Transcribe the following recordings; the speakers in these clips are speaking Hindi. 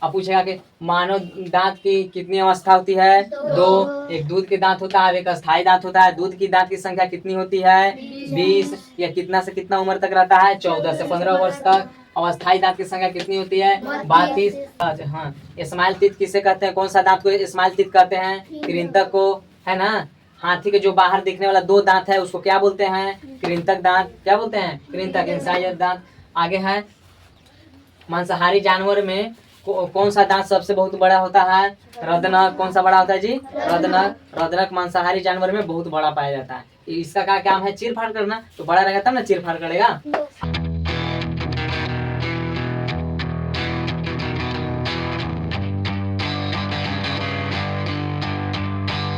अब पूछेगा कि मानव दांत की कितनी अवस्था होती है? दो। एक दूध के दांत होता है, एक अस्थाई दांत होता है। दूध की दांत की संख्या कितनी होती है? 20। यह कितना से कितना उम्र तक रहता है? 14 से 15 वर्ष तक। अस्थाई दांत की संख्या कितनी होती है? 32। हाँ, स्माइल टीथ किसे कहते हैं? कौन सा दांत को स्माइल टीथ कहते हैं? कृंतक को, है ना। हाथी के जो बाहर दिखने वाला 2 दांत है उसको क्या बोलते हैं? कृंतक दांत। क्या बोलते हैं? कृंतक, इंसाइजर दांत। आगे है मांसाहारी जानवर में कौन सा दांत सबसे बहुत बड़ा होता है? रदनक। कौन सा बड़ा होता है जी? रदनक। रदनक मांसाहारी जानवर में बहुत बड़ा पाया जाता है। इसका क्या काम है? चीर फाड़ करना। तो बड़ा रहेगा तब ना चीर फाड़ करेगा।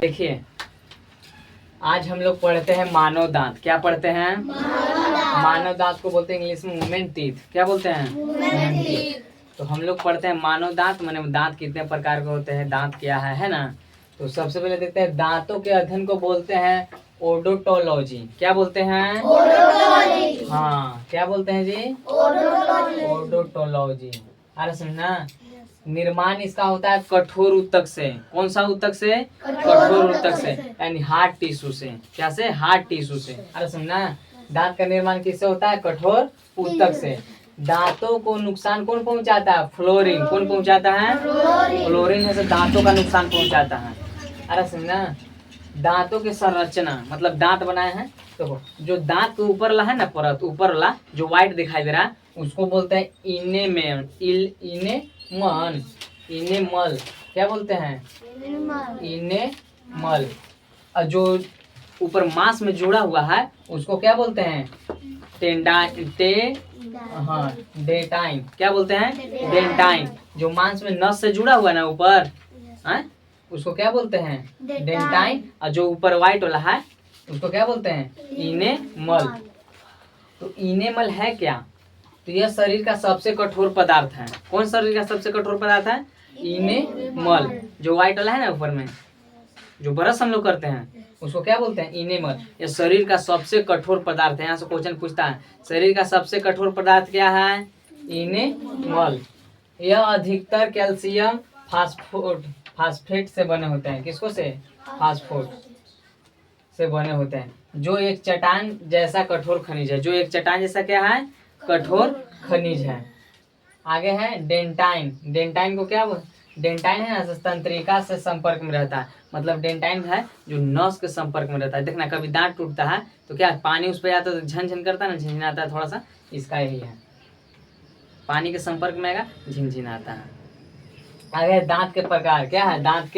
देखिए, आज हम लोग पढ़ते हैं मानव दांत। क्या पढ़ते हैं? मानव दांत को बोलते हैं इंग्लिश में वुमेन टीथ। क्या बोलते हैं? Women teeth. तो हम लोग पढ़ते हैं मानव दांत, माने दांत कितने प्रकार के होते हैं, दांत क्या है ना। तो सबसे पहले देखते हैं, दांतों के अध्ययन को बोलते हैं ओडोंटोलॉजी। क्या बोलते हैं? ओडोंटोलॉजी। हाँ, क्या बोलते हैं जी? ओडोंटोलॉजी। अरे सुनना, निर्माण इसका होता है कठोर ऊतक से। कौन सा ऊतक से? कठोर ऊतक से, यानी हार्ड टिश्यू से। क्या से? हार्ड टिश्यू से। अरे सुनना, दांत का निर्माण किससे होता है? कठोर ऊतक से। दांतों को नुकसान कौन पहुंचाता है? फ्लोरीन। कौन पहुंचाता है? फ्लोरीन से दांतों का नुकसान पहुंचाता है। अरे सुनना, दांतों की संरचना, मतलब दांत बनाए हैं तो जो दांत के ऊपर वाला है ना परत, ऊपर वाला जो व्हाइट दिखाई दे रहा है उसको बोलते हैं इनेमेन। इनेमन, इनेमल। क्या बोलते हैं? इनेमल। और जो ऊपर मांस में जुड़ा हुआ है उसको क्या बोलते हैं? हाँ, डेंटाइन। क्या बोलते हैं? डेंटाइन। जो मांस में नस से जुड़ा हुआ है ना ऊपर, उसको क्या बोलते हैं? डेंटाइन। और जो ऊपर व्हाइट वाला है उसको क्या बोलते हैं? इनेमल। तो इनेमल है क्या? तो यह शरीर का सबसे कठोर पदार्थ है। कौन शरीर का सबसे कठोर पदार्थ है? इनेमल। जो व्हाइट वाला है ना ऊपर में, जो ब्रश हम लोग करते हैं उसको क्या बोलते हैं? इनेमल। यह शरीर का सबसे कठोर पदार्थ है। यहाँ से क्वेश्चन पूछता है, शरीर का सबसे कठोर पदार्थ क्या है? इनेमल। यह अधिकतर कैल्शियम फास्फेट से बने होते हैं। किसको से? फास्फोट से बने होते हैं, जो एक चट्टान जैसा कठोर खनिज है। जो एक चट्टान जैसा क्या है? कठोर खनिज है। आगे है डेंटाइन। डेंटाइन को क्या डेंटाइन है ना, तंत्रिका से संपर्क में रहता है। मतलब डेंटाइन है जो नस के संपर्क में रहता है। देखना, कभी दांत टूटता है तो क्या पानी उस पर जाता है तो झनझन करता है ना, झिनझिनाता है थोड़ा सा। इसका यही है, पानी के संपर्क में आएगा झिनझिनाता है। आगे दांत के प्रकार। क्या है? दांत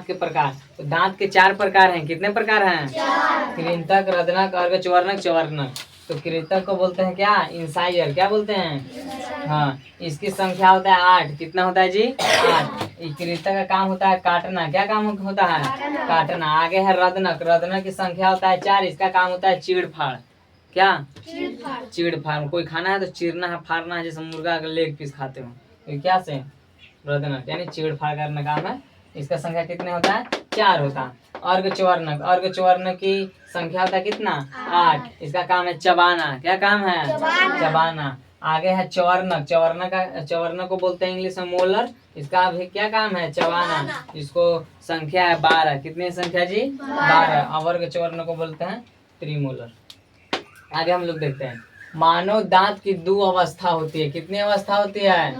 के प्रकार। तो दांत के 4 प्रकार हैं। कितने प्रकार हैं? 4। कृंतक, रदनक, अर्धचर्वणक, चवर्णक। तो कृंतक को बोलते हैं क्या? इंसाइजर। क्या बोलते हैं? हाँ, इसकी संख्या होता है 8। कितना होता है जी? 8। कृंतक का काम होता है काटना। क्या काम होता है? काटना। आगे है रदनक। रदनक की संख्या होता है 4। इसका काम होता है चीड़ फाड़। क्या? चीड़ फाड़। कोई खाना है तो चीरना है, फाड़ना है, जैसे मुर्गा का लेग पीस खाते हो। तो क्या से? रदनक, यानी चीड़ फाड़ करने का काम है। इसका संख्या कितने होता है? 4 होता है। अर्धचर्वणक। अर्धचर्वणक की संख्या होता है कितना? 8। इसका काम है चबाना। क्या काम है? चबाना। आगे है चवर्णक। चवर्णक को बोलते हैं इंग्लिश में मोलर। इसका भी क्या काम है? चबाना। इसको संख्या है 12। कितनी संख्या जी? 12। अवर्ग चवर्णक को बोलते हैं त्रिमोलर। आगे हम लोग देखते हैं, मानव दांत की 2 अवस्था होती है। कितनी अवस्था होती है?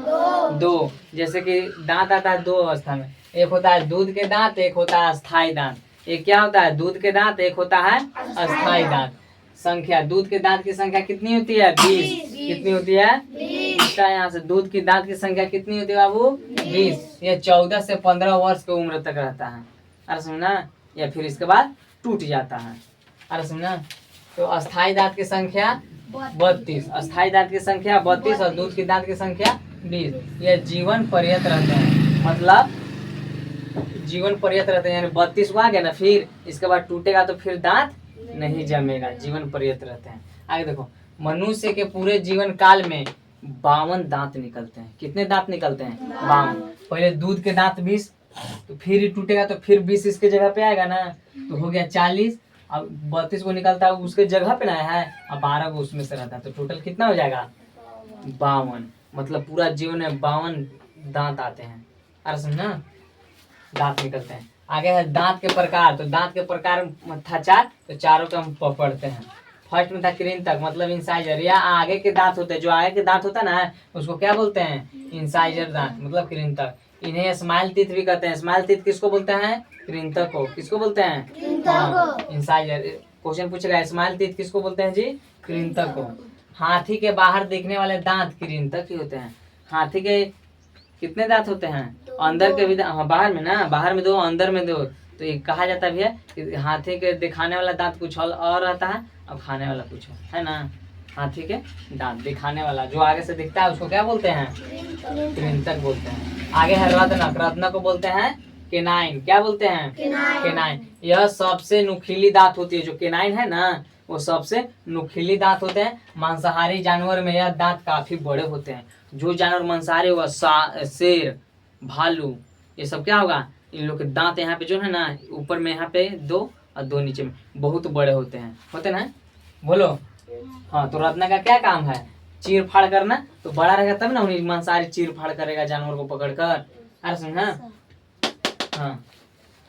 2। जैसे कि दांत आता है 2 अवस्था में। एक होता है दूध के दांत, एक होता है अस्थाई दांत। एक क्या होता है? दूध के दांत, एक होता है अस्थाई दांत। संख्या, दूध के दांत की संख्या कितनी होती है? 20। कितनी होती है? 20। यहाँ से दूध की दांत की संख्या कितनी होती है बाबू? 20। ये 14 से 15 वर्ष की उम्र तक रहता है। अरे सुनना, या फिर इसके बाद टूट जाता है। अरे सुनना, तो अस्थाई दांत की संख्या 32। अस्थाई दांत की संख्या 32 और दूध की दांत की संख्या 20। यह जीवन पर्यंत रहते हैं। मतलब जीवन पर्यंत रहते हैं, यानी 32 को आ गया ना, फिर इसके बाद टूटेगा तो फिर दांत नहीं जमेगा। जीवन पर्यंत रहते हैं। आगे देखो, मनुष्य के पूरे जीवन काल में 52 दांत निकलते हैं। कितने दांत निकलते हैं? 52। पहले दूध के दांत 20, तो फिर ही टूटेगा तो फिर 20 इसके जगह पे आएगा ना, तो हो गया 40। अब 32 को निकलता है उसके जगह पे ना है, अब 12 को उसमें से रहता है, तो टोटल कितना हो जाएगा? 52, मतलब पूरा जीवन में 52 दांत आते हैं। अरे समझना, दांत निकलते हैं। आगे है दांत के प्रकार, तो दांत के प्रकार था 4, तो चारों का हम पढ़ते हैं। फर्स्ट में था कृंतक, मतलब इंसाइजर, या आगे के दांत होते हैं, जो आगे के दांत होता है ना उसको क्या बोलते हैं? इंसाइजर दांत, मतलब कृंतक। इन्हें स्माइल टीथ भी कहते हैं। स्माइल टीथ किसको बोलते हैं? कृंतक को। किसको बोलते हैं? हाँ, इंसाइजर। क्वेश्चन पूछेगा स्माइल टीथ किसको बोलते हैं जी? कृंतक को। हाथी के बाहर दिखने वाले दांत कृंतक ही होते हैं। हाथी के कितने दांत होते हैं? अंदर के भी हाँ, बाहर में ना, बाहर में 2, अंदर में 2। तो ये कहा जाता भी है कि हाथी के दिखाने वाला दांत कुछ और रहता है और खाने वाला कुछ है ना। हाथी के दांत दिखाने वाला जो आगे से दिखता है उसको क्या बोलते हैं? कृंतक बोलते हैं। आगे है रत्नक। रत्नक को बोलते हैं केनाइन। क्या बोलते हैं? केनाइन। यह सबसे नुकीली दांत होती है। जो केनाइन है ना वो सबसे नुकीली दांत होते हैं। मांसाहारी जानवर में यह दांत काफी बड़े होते हैं। जो जानवर मांसाहारी होगा, शेर, भालू, ये सब क्या होगा? इन लोग के दांत यहाँ पे जो है ना ऊपर में यहाँ पे 2 और 2 नीचे में बहुत बड़े होते हैं। होते ना, बोलो। हाँ, तो रत्न का क्या काम है? चीर फाड़ करना। तो बड़ा रहेगा तब ना उन्हें मांसाहारी चीर फाड़ करेगा जानवर को पकड़कर। अरे सुन ना, हाँ,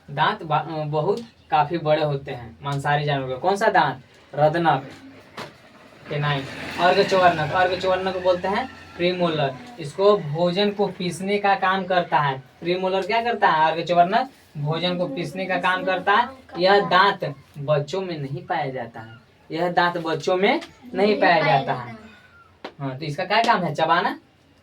दांत बहुत काफी बड़े होते हैं मांसाहारी जानवर के। कौन सा दांत? रत्नक, केनाइन। अर्धचर्वणक। अर्धचर्वणक को बोलते हैं प्रीमोलर। इसको भोजन को पीसने का काम करता है। प्रीमोलर क्या करता है? अर्धचर्वणक भोजन को पीसने का काम करता है। यह दांत बच्चों में नहीं पाया जाता है। यह दांत बच्चों में नहीं पाया जाता है। हाँ, तो इसका क्या काम है? चबाना।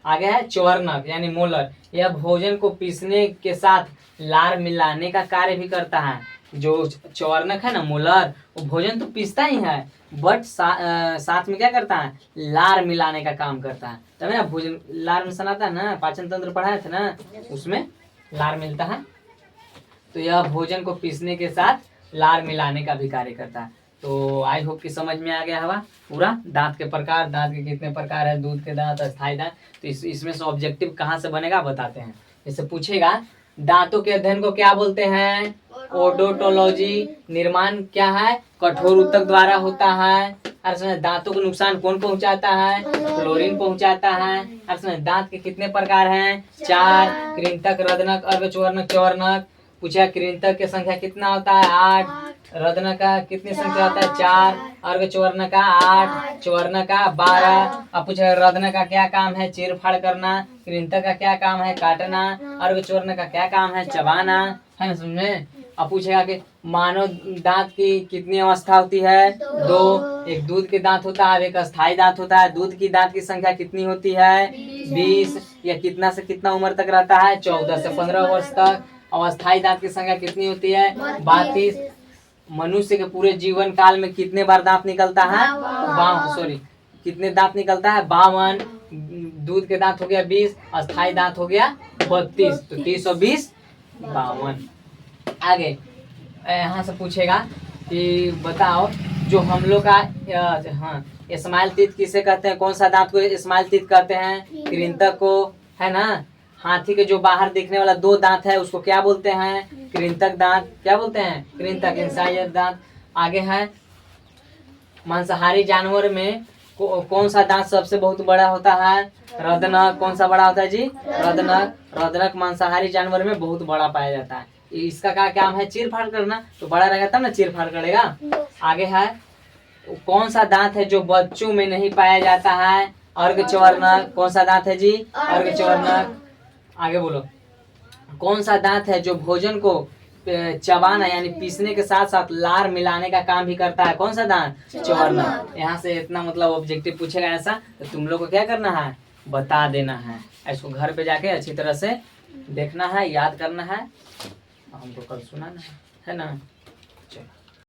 आगे है च्वर्णक यानी मोलर। यह भोजन को पीसने के साथ लार मिलाने का कार्य भी करता है। जो च्वर्णक है ना, मोलर, वो भोजन तो पीसता ही है बट साथ में क्या करता है? लार मिलाने का काम करता है। तब ना भोजन लार मिशन आता है ना, पाचन तंत्र पढ़ाए थे ना, उसमें लार मिलता है। तो यह भोजन को पीसने के साथ लार मिलाने का भी कार्य करता है। तो आई होप कि समझ में आ गया होगा पूरा। दांत के प्रकार, दांत के कितने प्रकार है, दूध के दांत, अस्थायी दांत। तो इसमें से ऑब्जेक्टिव कहाँ से बनेगा बताते हैं। जैसे पूछेगा दांतों के अध्ययन को क्या बोलते हैं? ओडोंटोलॉजी। निर्माण क्या है? कठोर ऊतक द्वारा होता है। अरे दांतों को नुकसान कौन पहुंचाता है? क्लोरीन पहुंचाता है। अरे दांत के कितने प्रकार हैं? 4। कृंतक, रत्नक, अर्धचर्वणक, च्वर्णक। पूछा कृंतक की संख्या कितना होता है? 8। रत्न का कितनी संख्या होता है? 4। अर्धचर्वणक का 8, च्वर्णक का 12। अब पूछा रत्न का क्या काम है? चीर फाड़ करना। कृंतक का क्या काम है? काटना। अर्धचर्वणक का क्या काम है? चबाना। है ना, समझे? अब पूछेगा कि मानव दांत की कितनी अवस्था होती है? 2। एक दूध के दांत होता है, एक अस्थायी दांत होता है। दूध की दांत की संख्या कितनी होती है? 20। यह कितना से कितना उम्र तक रहता है? 14 से 15 वर्ष तक। अस्थायी दांत की संख्या कितनी होती है? 32। मनुष्य के पूरे जीवन काल में कितने बार दांत निकलता है? कितने दांत निकलता है? 52। दूध के दांत हो गया 20, अस्थायी दांत हो गया 32, तो 30 और 20 52। आगे यहाँ से पूछेगा कि बताओ जो हम लोग का हाँ स्माइल टीथ किसे कहते हैं? कौन सा दांत को स्माइल टीथ कहते हैं? कृंतक को, है ना। हाथी के जो बाहर दिखने वाला 2 दांत है उसको क्या बोलते हैं? कृंतक दांत। क्या बोलते हैं? कृंतक, इंसाइजर दांत। आगे है मांसाहारी जानवर में कौन सा दांत सबसे बहुत बड़ा होता है? रत्नक। कौन सा बड़ा होता है जी? रत्नक। रत्नक मांसाहारी जानवर में बहुत बड़ा पाया जाता है। इसका क्या काम है? चीर फाड़ करना। तो बड़ा रहेगा तब ना चीर फाड़ करेगा। आगे है कौन सा दांत है जो बच्चों में नहीं पाया जाता है? अर्धचर्वणक। कौन सा दांत है जी? अर्धचर्वणक। आगे बोलो कौन सा दांत है जो भोजन को चबाना यानी पीसने के साथ साथ लार मिलाने का काम भी करता है? कौन सा दांत? च्वर्णक। यहाँ से इतना मतलब ऑब्जेक्टिव पूछेगा ऐसा, तो तुम लोग को क्या करना है? बता देना है। इसको घर पे जाके अच्छी तरह से देखना है, याद करना है, हमको कल सुनाना है ना।